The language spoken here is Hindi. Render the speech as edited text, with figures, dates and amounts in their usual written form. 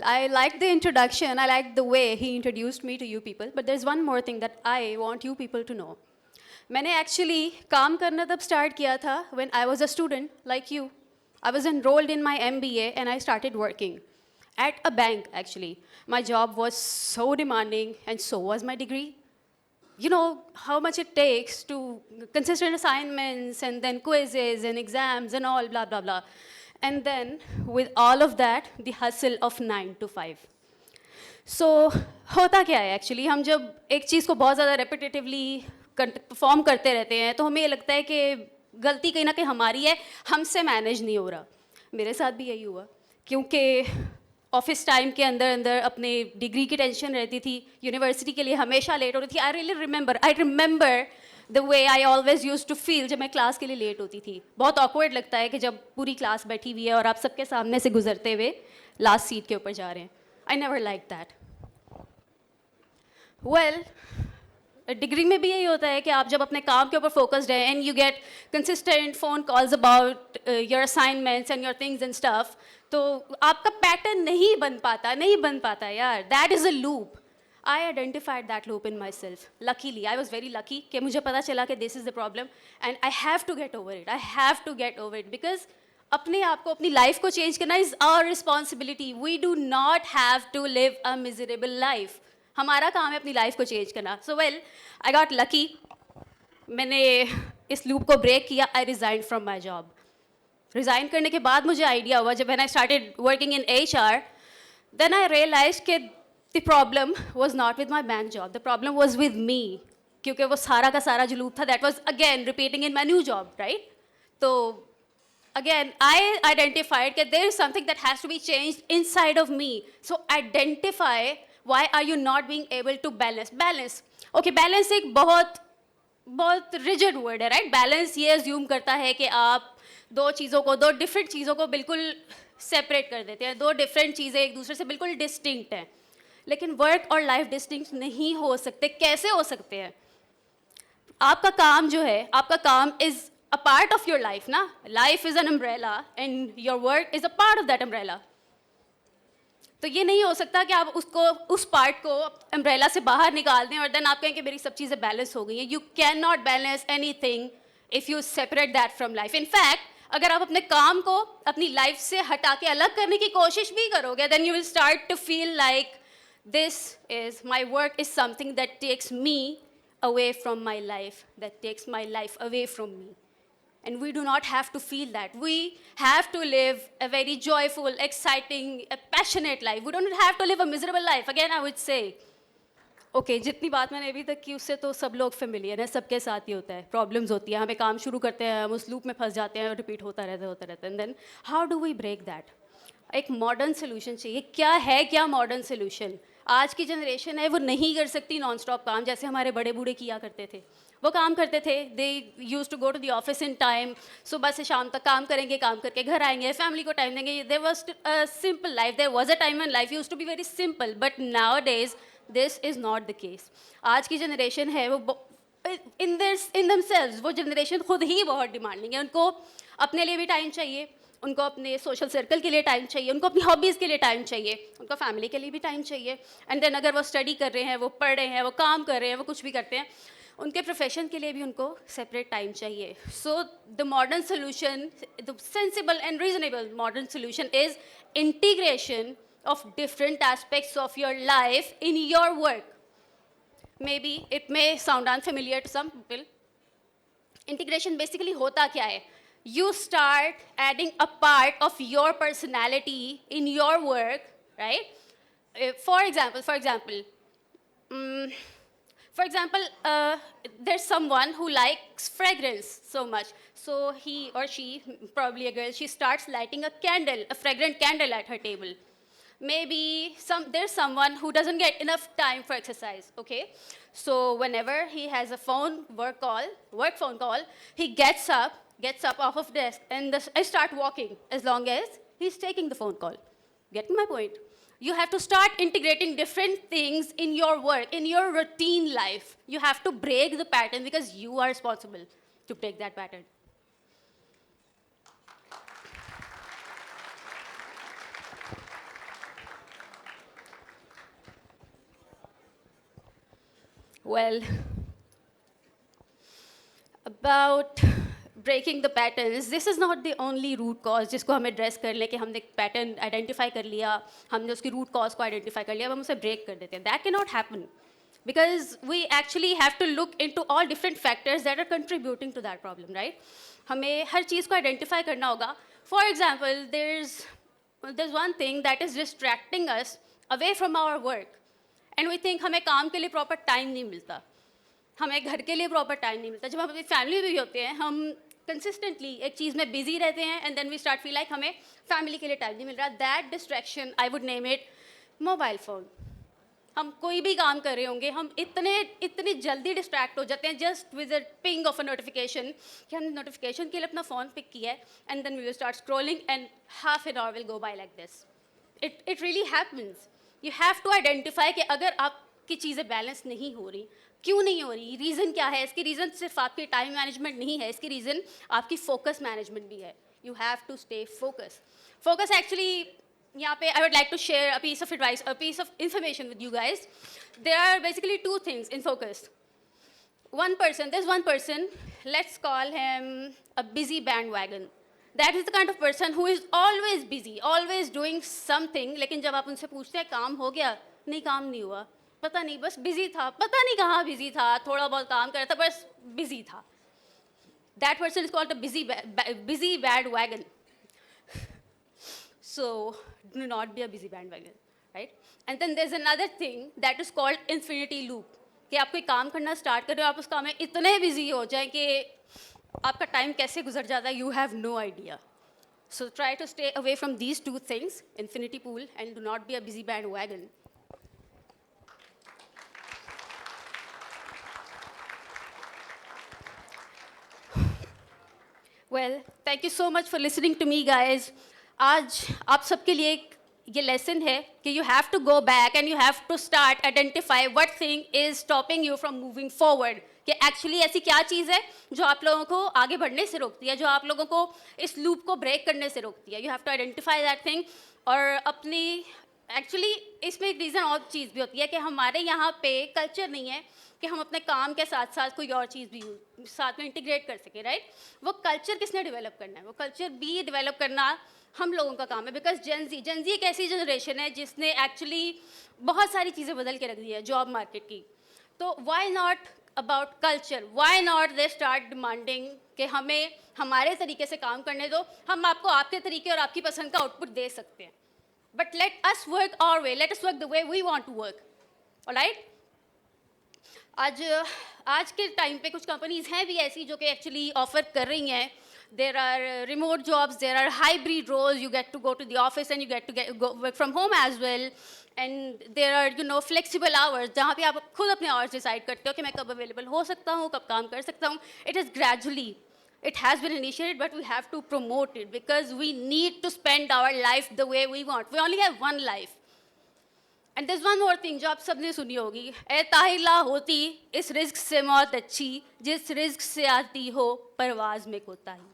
I like the introduction. I like the way he introduced me to you people. But there's one more thing that I want you people to know. मैंने actually काम करना तब start किया था when I was a student like you. I was enrolled in my MBA and I started working at a bank actually. My job was so demanding and so was my degree. You know how much it takes to consistent assignments and then quizzes and exams and all blah blah blah. And then with all of that, the hustle of 9 to 5. So होता क्या है एक्चुअली हम जब एक चीज़ को बहुत ज़्यादा रेपिटेटिवली परफॉर्म करते रहते हैं तो हमें ये लगता है कि गलती कहीं ना कहीं हमारी है, हमसे मैनेज नहीं हो रहा. मेरे साथ भी यही हुआ क्योंकि ऑफिस टाइम के अंदर अंदर अपने डिग्री की टेंशन रहती थी, यूनिवर्सिटी के लिए हमेशा लेट हो रही थी. I remember the way I always use to feel जब मैं क्लास के लिए लेट होती थी. बहुत ऑकवर्ड लगता है कि जब पूरी क्लास बैठी हुई है और आप सबके सामने से गुजरते हुए लास्ट सीट के ऊपर जा रहे हैं. I never like that. Well, degree में भी यही होता है कि आप जब अपने काम के ऊपर फोकस्ड हैं and you get consistent phone calls about your assignments and your things and stuff, तो आपका पैटर्न नहीं बन पाता यार. That is a loop. I identified that loop in myself. Luckily I was very lucky कि मुझे पता चला कि this is the problem and I have to get over it because अपने आप को, अपनी लाइफ को चेंज करना is our responsibility. We do not have to live a miserable life. हमारा काम है अपनी लाइफ को चेंज करना. So well, I got lucky. मैंने इस लूप को ब्रेक किया. I resign from my job. Resign करने के बाद मुझे आइडिया हुआ जब when I started working in HR, then I realise कि the problem was not with my bank job, the problem was with me. क्योंकि वो सारा का सारा जो लूप था that was again repeating in my new job, right. तो again I identified that there is something that has to be changed inside of me. So identify why are you not being able to balance. Okay, balance एक बहुत rigid word है, right. Balance ये assume करता है कि आप दो डिफरेंट चीज़ों को बिल्कुल सेपरेट कर देते हैं. दो डिफरेंट चीज़ें एक दूसरे से बिल्कुल डिस्टिंक्ट हैं. लेकिन वर्क और लाइफ डिस्टिंक्ट नहीं हो सकते. कैसे हो सकते हैं? आपका काम जो है, आपका काम is a part of your life ना. Life is an umbrella and your work is a part of that umbrella. तो ये नहीं हो सकता कि आप उस पार्ट को umbrella से बाहर निकाल दें और देन आप कहें कि मेरी सब चीज़ें बैलेंस हो गई हैं. You cannot balance anything if you separate that from life. In fact, अगर आप अपने काम को अपनी लाइफ से हटा के अलग करने की कोशिश भी करोगे, then you will start to feel like this is my work is something that takes me away from my life, that takes my life away from me. And we do not have to feel that. We have to live a very joyful, exciting, a passionate life. We don't have to live a miserable life. Again, I would say, okay, जितनी बात मैंने अभी तक की उससे तो सब लोग फेमिलियर हैं, सबके साथ ही होता है. प्रॉब्लम्स होती है, हमें काम शुरू करते हैं, हम उस लूप में फंस जाते हैं, रिपीट होता रहता है. And then how do we break that? एक मॉडर्न सोल्यूशन चाहिए. क्या मॉडर्न सोल्यूशन? आज की जनरेशन है वो नहीं कर सकती नॉन स्टॉप काम जैसे हमारे बड़े बूढ़े किया करते थे. वो काम करते थे, they use to go to the office in time. सुबह से शाम तक काम करेंगे, काम करके घर आएंगे, फैमिली को टाइम देंगे. There was a simple life. There was a time when life used to be very simple. But nowadays this is not the case. आज की जनरेशन है वो इन दमसेल्व्स, वो जनरेशन खुद ही बहुत डिमांडिंग है. उनको अपने लिए भी टाइम चाहिए, उनको अपने सोशल सर्कल के लिए टाइम चाहिए, उनको अपनी हॉबीज़ के लिए टाइम चाहिए, उनको फैमिली के लिए भी टाइम चाहिए. एंड देन अगर वो स्टडी कर रहे हैं, वो पढ़ रहे हैं, वो काम कर रहे हैं, वो कुछ भी करते हैं, उनके प्रोफेशन के लिए भी उनको सेपरेट टाइम चाहिए. So the modern solution, the sensible and reasonable modern solution is integration of different aspects of your life in your work. Maybe it may sound unfamiliar to some people. Integration basically hota kya hai? You start adding a part of your personality in your work, right? For example, there's someone who likes fragrance so much. So he or she, probably a girl, she starts lighting a candle, a fragrant candle at her table. Maybe there's someone who doesn't get enough time for exercise, okay? So whenever he has a work phone call, he gets up off of desk and start walking as long as he's taking the phone call. Getting my point? You have to start integrating different things in your work, in your routine life. You have to break the pattern because you are responsible to break that pattern. Well, about breaking the patterns, this is not the only root cause जिसको हम एड्रेस कर लें कि हमने पैटर्न आइडेंटिफाई कर लिया, हमने उसकी रूट कॉज को आइडेंटिफाई कर लिया, अब हम उसे ब्रेक कर देते हैं. That can not happen because we actually have to look into all different factors that are contributing to that problem, right? हमें हर चीज़ को आइडेंटिफाई करना होगा. For example, there's one thing that is distracting us away from our work, and we think हमें काम के लिए प्रॉपर टाइम नहीं मिलता, हमें घर के लिए प्रॉपर टाइम नहीं मिलता. जब हम अपनी फैमिली में भी होते हैं, हम कंसिस्टेंटली एक चीज़ में बिजी रहते हैं, and then we start feel like हमें फैमिली के लिए टाइम नहीं मिल रहा. That distraction, I would name it mobile phone. हम कोई भी काम कर रहे होंगे, हम इतनी जल्दी डिस्ट्रैक्ट हो जाते हैं just with a ping of a notification कि हमने नोटिफिकेशन के लिए अपना फ़ोन पिक किया है, and then we will start scrolling and half an hour will go by like this. It really happens. You have to identify कि अगर आपकी चीज़ें बैलेंस नहीं हो रही, क्यों नहीं हो रही, रीज़न क्या है. इसकी रीज़न सिर्फ आपकी टाइम मैनेजमेंट नहीं है, इसकी रीज़न आपकी फोकस मैनेजमेंट भी है. You have to stay focus actually यहाँ पे I would like to share a piece of advice, a piece of information with you guys. There are basically two things in focus. There's one person, let's call him a busy bandwagon. That is the kind of person who is always busy, always doing something. लेकिन जब आप उनसे पूछते हैं काम हो गया, नहीं काम नहीं हुआ, पता नहीं बस busy था, पता नहीं कहाँ busy था, थोड़ा बहुत काम कर रहा था, बस busy था. That person is called a busy bandwagon. So do not be a busy bandwagon, right? And then there's another thing that is called infinity loop. कि आप कोई काम करना स्टार्ट कर रहे हो, आप उस काम में इतने बिजी हो जाए कि आपका टाइम कैसे गुजर जाता है, you have no idea. So try to stay away from these two things, infinity pool, and do not be a busy bandwagon. Well, thank you so much for listening to me, guys. आज आप सबके लिए ये लेसन है कि you have to go back and you have to start identify what thing is stopping you from moving forward. कि एक्चुअली ऐसी क्या चीज़ है जो आप लोगों को आगे बढ़ने से रोकती है, जो आप लोगों को इस लूप को ब्रेक करने से रोकती है. You have to identify that thing. और अपनी एक्चुअली इसमें एक रीज़न और चीज़ भी होती है कि हमारे यहाँ पे कल्चर नहीं है कि हम अपने काम के साथ साथ कोई और चीज़ भी साथ में इंटीग्रेट कर सकें, राइट? वो कल्चर किसने डेवलप करना है? वो कल्चर भी डेवलप करना हम लोगों का काम है. बिकॉज जेनजी एक ऐसी जनरेशन है जिसने एक्चुअली बहुत सारी चीज़ें बदल के रख दी है जॉब मार्केट की. तो why not about culture, why not they start demanding कि हमें हमारे तरीके से काम करने दो, हम आपको आपके तरीके और आपकी पसंद का आउटपुट दे सकते हैं, but let us work our way, let us work the way we want to work. Alright? आज के टाइम पे कुछ कंपनीज हैं भी ऐसी जो कि एक्चुअली ऑफर कर रही हैं. There are remote jobs, there are hybrid roles, you get to go to the office and you get to go work from home as well. And there are flexible hours जहाँ पे आप खुद अपने hours decide करते हो कि मैं कब available हो सकता हूँ, कब काम कर सकता हूँ. It is gradually, it has been initiated, but we have to promote it because we need to spend our life the way we want. We only have one life. And there's one more thing जो आप सबने सुनी होगी, ए ताहिला होती इस रिस्क से मौत अच्छी, जिस रिस्क से आती हो परवाज में कोताही.